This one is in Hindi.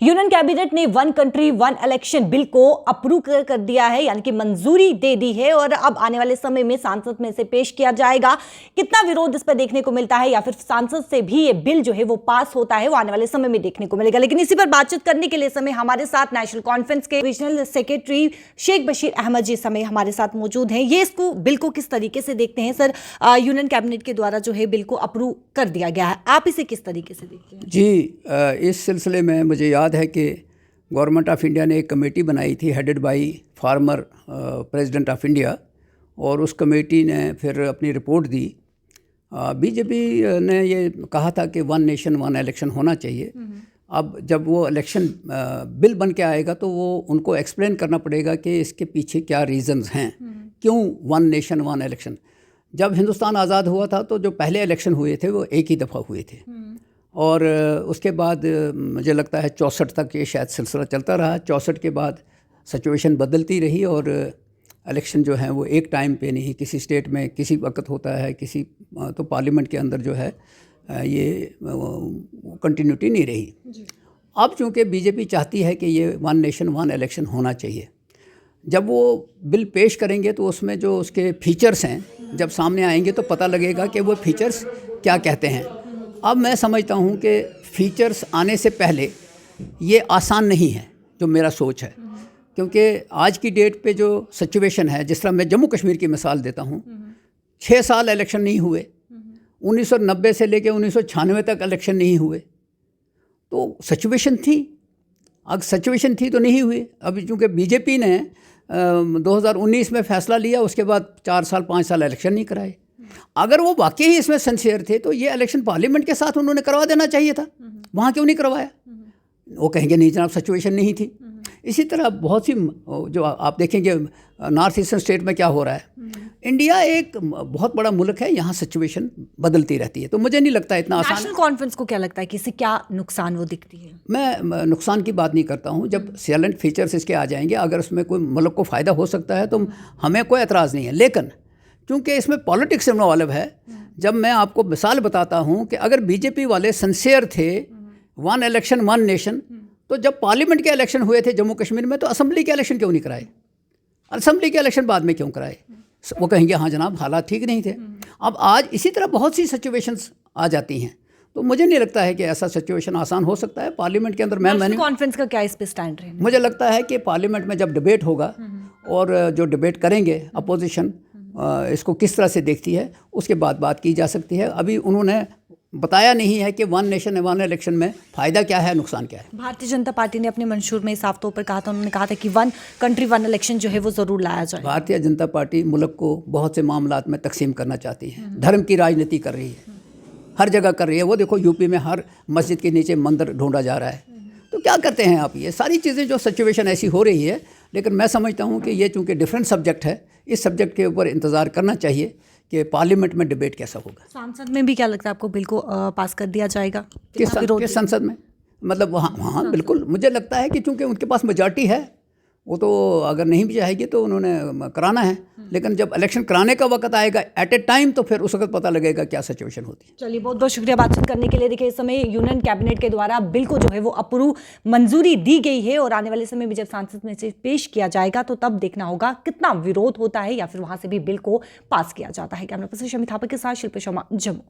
यूनियन कैबिनेट ने one country one election bill को अप्रूव कर दिया है, यानी कि मंजूरी दे दी है और अब आने वाले समय में सांसद में से पेश किया जाएगा। कितना विरोध इस पर देखने को मिलता है या फिर सांसद से भी ये बिल जो है वो पास होता है, वो आने वाले समय में देखने को मिलेगा। लेकिन इसी पर बातचीत करने के लिए समय हमारे साथ नेशनल कॉन्फ्रेंस के रीजनल सेक्रेटरी शेख बशीर अहमद जी समय हमारे साथ मौजूद हैं। ये इसको बिल को किस तरीके से देखते हैं सर? यूनियन कैबिनेट के द्वारा जो है बिल को अप्रूव कर दिया गया है, आप इसे किस तरीके से देखते हैं? जी, इस सिलसिले में मुझे याद है कि गवर्नमेंट ऑफ इंडिया ने एक कमेटी बनाई थी headed by farmer president of India, और उस कमेटी ने फिर अपनी रिपोर्ट दी। बीजेपी ने ये कहा था कि वन नेशन वन इलेक्शन होना चाहिए। अब जब वो इलेक्शन बिल बन के आएगा तो वो उनको एक्सप्लेन करना पड़ेगा कि इसके पीछे क्या रीज़न्स हैं, क्यों वन नेशन वन इलेक्शन। जब हिंदुस्तान आज़ाद हुआ था तो जो पहले इलेक्शन हुए थे वो एक ही दफ़ा हुए थे, और उसके बाद मुझे लगता है 64 तक ये शायद सिलसिला चलता रहा। 64 के बाद सिचुएशन बदलती रही और इलेक्शन जो है वो एक टाइम पे नहीं, किसी स्टेट में किसी वक्त होता है, किसी तो पार्लियामेंट के अंदर जो है ये कंटिन्यूटी नहीं रही। अब चूँकि बीजेपी चाहती है कि ये वन नेशन वन इलेक्शन होना चाहिए, जब वो बिल पेश करेंगे तो उसमें जो उसके फीचर्स हैं जब सामने आएंगे तो पता लगेगा कि वो फीचर्स क्या कहते हैं। अब मैं समझता हूँ कि फ़ीचर्स आने से पहले ये आसान नहीं है, जो मेरा सोच है, क्योंकि आज की डेट पे जो सिचुएशन है, जिस तरह मैं जम्मू कश्मीर की मिसाल देता हूँ, 6 साल इलेक्शन नहीं हुए, 1990 से लेकर 1996 तक इलेक्शन नहीं हुए, तो सिचुएशन थी। अगर सिचुएशन थी तो नहीं हुई। अभी चूँकि बीजेपी ने 2019 में फ़ैसला लिया, उसके बाद 4 साल 5 साल इलेक्शन नहीं कराए। अगर वो वाकई ही इसमें सिंसियर थे तो ये इलेक्शन पार्लियामेंट के साथ उन्होंने करवा देना चाहिए था। वहाँ क्यों नहीं करवाया? वो कहेंगे नहीं जनाब, सिचुएशन नहीं थी। इसी तरह बहुत सी जो आप देखेंगे नॉर्थ ईस्टर्न स्टेट में क्या हो रहा है। इंडिया एक बहुत बड़ा मुल्क है, यहाँ सिचुएशन बदलती रहती है, तो मुझे नहीं लगता इतना आसान। नेशनल कॉन्फ्रेंस को क्या लगता है कि इससे क्या नुकसान वो दिखती है? मैं नुकसान की बात नहीं करता हूँ। जब सैलेंट फीचर्स इसके आ जाएंगे, अगर उसमें कोई मुल्क को फ़ायदा हो सकता है तो हमें कोई एतराज़ नहीं है। लेकिन क्योंकि इसमें पॉलिटिक्स इन्वॉल्व है, जब मैं आपको मिसाल बताता हूँ कि अगर बीजेपी वाले सिंसियर थे वन इलेक्शन वन नेशन, तो जब पार्लियामेंट के इलेक्शन हुए थे जम्मू कश्मीर में तो असेंबली के इलेक्शन क्यों नहीं कराए? असेंबली के इलेक्शन बाद में क्यों कराए? वो कहेंगे हाँ जनाब हालात ठीक नहीं थे। अब आज इसी तरह बहुत सी सिचुएशंस आ जाती हैं, तो मुझे नहीं लगता है कि ऐसा सिचुएशन आसान हो सकता है पार्लियामेंट के अंदर। मैंने कॉन्फ्रेंस का क्या इस पे स्टैंड है? मुझे लगता है कि पार्लियामेंट में जब डिबेट होगा और जो डिबेट करेंगे अपोजिशन इसको किस तरह से देखती है, उसके बाद बात की जा सकती है। अभी उन्होंने बताया नहीं है कि वन नेशन वन इलेक्शन में फ़ायदा क्या है, नुकसान क्या है। भारतीय जनता पार्टी ने अपने मंशूर में साफ तौर पर कहा था, उन्होंने कहा था कि वन कंट्री वन इलेक्शन जो है वो ज़रूर लाया जाए। भारतीय जनता पार्टी मुल्क को बहुत से मामलात में तकसीम करना चाहती है, धर्म की राजनीति कर रही है, हर जगह कर रही है। वो देखो यूपी में हर मस्जिद के नीचे मंदिर ढूंढा जा रहा है। तो क्या करते हैं आप? ये सारी चीज़ें जो सिचुएशन ऐसी हो रही है, लेकिन मैं समझता हूँ कि ये चूँकि डिफरेंट सब्जेक्ट है, इस सब्जेक्ट के ऊपर इंतज़ार करना चाहिए कि पार्लियामेंट में डिबेट कैसा होगा। संसद में भी क्या लगता है आपको बिल को पास कर दिया जाएगा? किस संसद में? मतलब हाँ बिल्कुल, मुझे लगता है कि चूँकि उनके पास मेजॉरिटी है, वो तो अगर नहीं भी चाहेगी तो उन्होंने कराना है। लेकिन जब इलेक्शन कराने का वक्त आएगा एट ए टाइम, तो फिर उस वक्त पता लगेगा क्या सिचुएशन होती है। चलिए, बहुत बहुत शुक्रिया बातचीत करने के लिए। देखिए, इस समय यूनियन कैबिनेट के द्वारा बिल को जो है वो अप्रूव मंजूरी दी गई है और आने वाले समय में जब सांसद में से पेश किया जाएगा तो तब देखना होगा कितना विरोध होता है या फिर वहां से भी बिल को पास किया जाता है। कैमरा पर्सन शमी थापा के साथ शिल्पा शर्मा, जम्मू।